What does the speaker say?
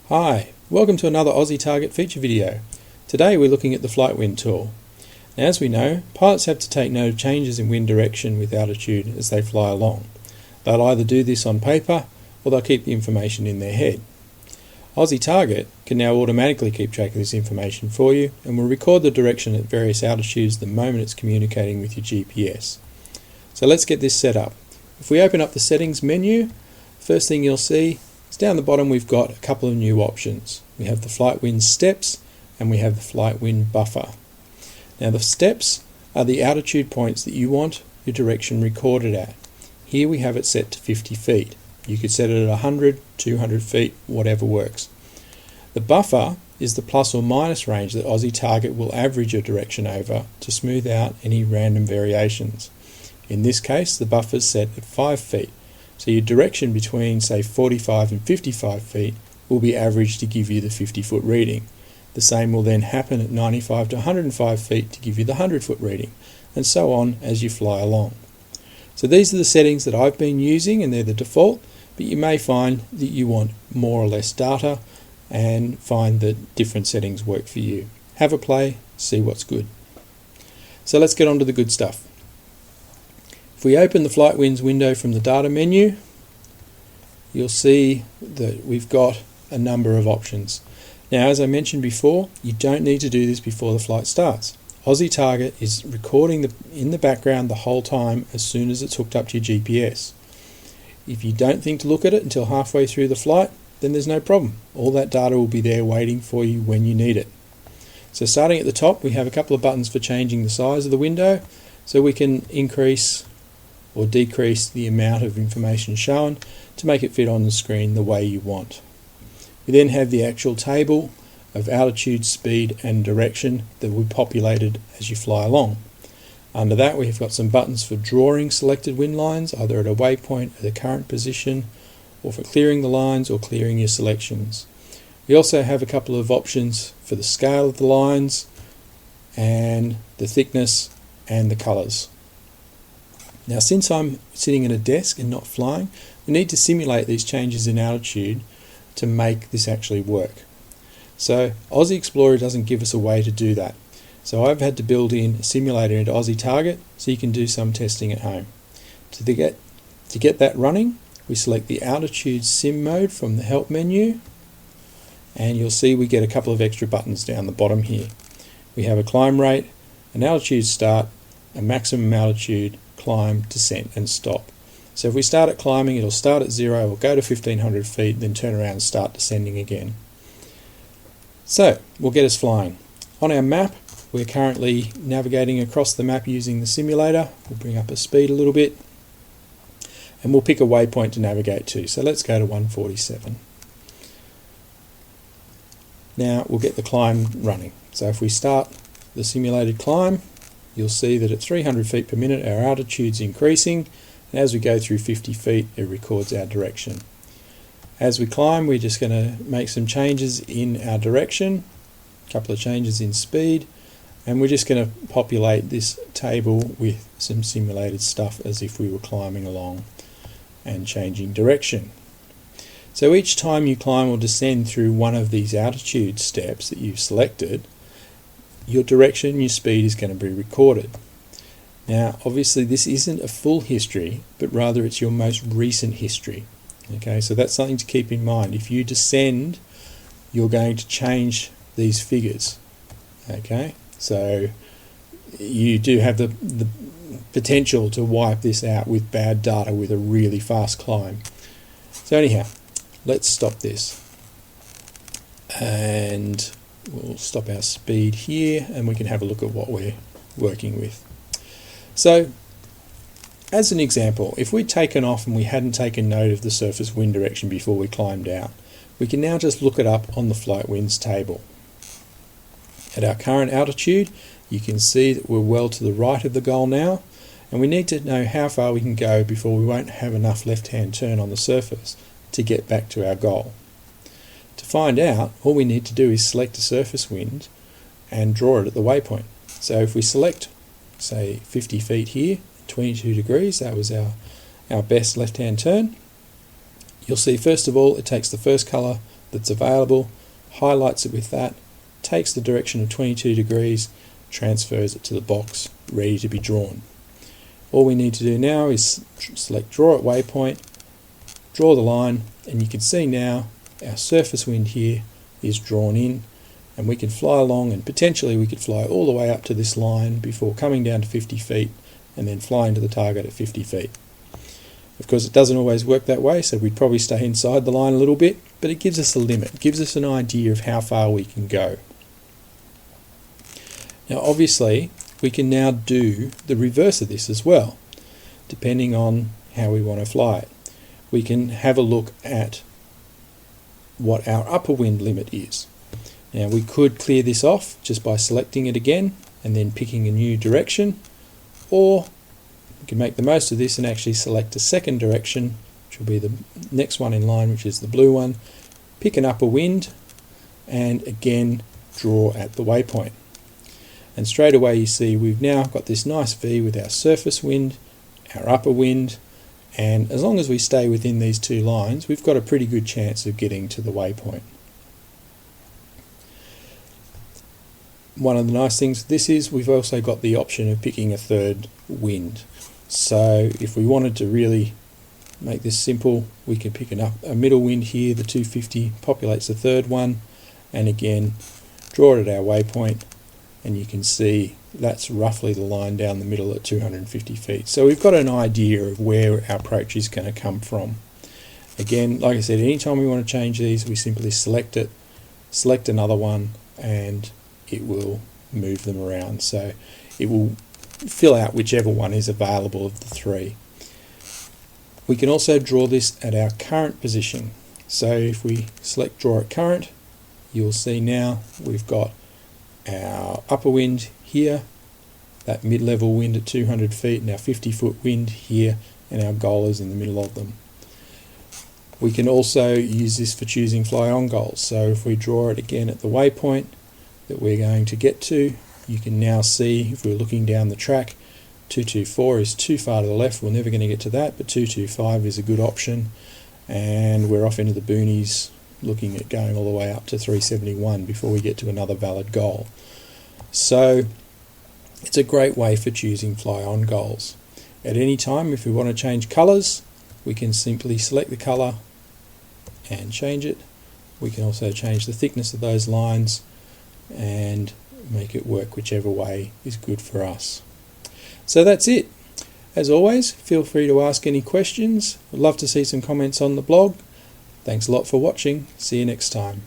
Hi, welcome to another oziTarget feature video. Today we're looking at the flight wind tool. Now, as we know, pilots have to take note of changes in wind direction with altitude as they fly along. They'll either do this on paper or they'll keep the information in their head. oziTarget can now automatically keep track of this information for you and will record the direction at various altitudes the moment it's communicating with your GPS. So let's get this set up. If we open up the settings menu, first thing you'll see is down the bottom we've got a couple of new options. We have the flight wind steps and we have the flight wind buffer. Now the steps are the altitude points that you want your direction recorded at. Here we have it set to 50 feet. You could set it at 100, 200 feet, whatever works. The buffer is the plus or minus range that oziTarget will average your direction over to smooth out any random variations. In this case, the buffer is set at 5 feet. So your direction between, say, 45 and 55 feet will be averaged to give you the 50-foot reading. The same will then happen at 95 to 105 feet to give you the 100-foot reading, and so on as you fly along. So these are the settings that I've been using, and they're the default, but you may find that you want more or less data and find that different settings work for you. Have a play, see what's good. So let's get on to the good stuff. If we open the flight winds window from the data menu, you'll see that we've got a number of options. Now, as I mentioned before, you don't need to do this before the flight starts. oziTarget is recording in the background the whole time as soon as it's hooked up to your GPS. If you don't think to look at it until halfway through the flight, then there's no problem. All that data will be there waiting for you when you need it. So starting at the top, we have a couple of buttons for changing the size of the window, so we can increase or decrease the amount of information shown to make it fit on the screen the way you want. We then have the actual table of altitude, speed and direction that will be populated as you fly along. Under that we've got some buttons for drawing selected wind lines, either at a waypoint at the current position, or for clearing the lines or clearing your selections. We also have a couple of options for the scale of the lines and the thickness and the colours. Now, since I'm sitting at a desk and not flying, we need to simulate these changes in altitude to make this actually work. So Aussie Explorer doesn't give us a way to do that. So I've had to build in a simulator into oziTarget so you can do some testing at home. To get that running, we select the altitude sim mode from the help menu, and you'll see we get a couple of extra buttons down the bottom here. We have a climb rate, an altitude start, a maximum altitude, climb, descent and stop. So if we start at climbing, it'll start at 0, we'll go to 1500 feet, then turn around and start descending again. So we'll get us flying. On our map, we're currently navigating across the map using the simulator. We'll bring up the speed a little bit and we'll pick a waypoint to navigate to. So let's go to 147. Now we'll get the climb running. So if we start the simulated climb, you'll see that at 300 feet per minute our altitude's increasing, and as we go through 50 feet it records our direction. As we climb, we're just going to make some changes in our direction, a couple of changes in speed, and we're just going to populate this table with some simulated stuff as if we were climbing along and changing direction. So each time you climb or descend through one of these altitude steps that you've selected, your direction and your speed is going to be recorded. Now obviously this isn't a full history, but rather it's your most recent history. Okay, so that's something to keep in mind. If you descend, you're going to change these figures. Okay, so you do have the potential to wipe this out with bad data with a really fast climb. So anyhow, let's stop this. And we'll stop our speed here and we can have a look at what we're working with. So as an example, if we'd taken off and we hadn't taken note of the surface wind direction before we climbed out, we can now just look it up on the flight winds table. At our current altitude, you can see that we're well to the right of the goal now, and we need to know how far we can go before we won't have enough left-hand turn on the surface to get back to our goal. To find out, all we need to do is select a surface wind and draw it at the waypoint. So if we select, say, 50 feet here, 22 degrees, that was our best left-hand turn, you'll see first of all it takes the first colour that's available, highlights it with that, takes the direction of 22 degrees, transfers it to the box, ready to be drawn. All we need to do now is select Draw at Waypoint, draw the line, and you can see now our surface wind here is drawn in, and we can fly along, and potentially we could fly all the way up to this line before coming down to 50 feet and then flying to the target at 50 feet. Of course, it doesn't always work that way, so we'd probably stay inside the line a little bit, but it gives us a limit. It gives us an idea of how far we can go. Now obviously we can now do the reverse of this as well, depending on how we want to fly it. We can have a look at what our upper wind limit is. Now we could clear this off just by selecting it again and then picking a new direction, or we can make the most of this and actually select a second direction, which will be the next one in line, which is the blue one, pick an upper wind, and again draw at the waypoint. And straight away you see we've now got this nice V with our surface wind, our upper wind, and as long as we stay within these two lines, we've got a pretty good chance of getting to the waypoint. One of the nice things with this is we've also got the option of picking a third wind. So if we wanted to really make this simple, we can pick a middle wind here, the 250 populates the third one, and again draw it at our waypoint, and you can see that's roughly the line down the middle at 250 feet. So we've got an idea of where our approach is going to come from. Again, like I said, anytime we want to change these, we simply select it, select another one, and it will move them around. So it will fill out whichever one is available of the three. We can also draw this at our current position. So if we select Draw at Current, you'll see now we've got our upper wind here, that mid-level wind at 200 feet, and our 50-foot wind here, and our goal is in the middle of them. We can also use this for choosing fly-on goals. So if we draw it again at the waypoint that we're going to get to, you can now see, if we're looking down the track, 224 is too far to the left, we're never going to get to that, but 225 is a good option, and we're off into the boonies looking at going all the way up to 371 before we get to another valid goal. So it's a great way for choosing fly-on goals. At any time, if we want to change colours, we can simply select the colour and change it. We can also change the thickness of those lines and make it work whichever way is good for us. So that's it. As always, feel free to ask any questions. I'd love to see some comments on the blog. Thanks a lot for watching. See you next time.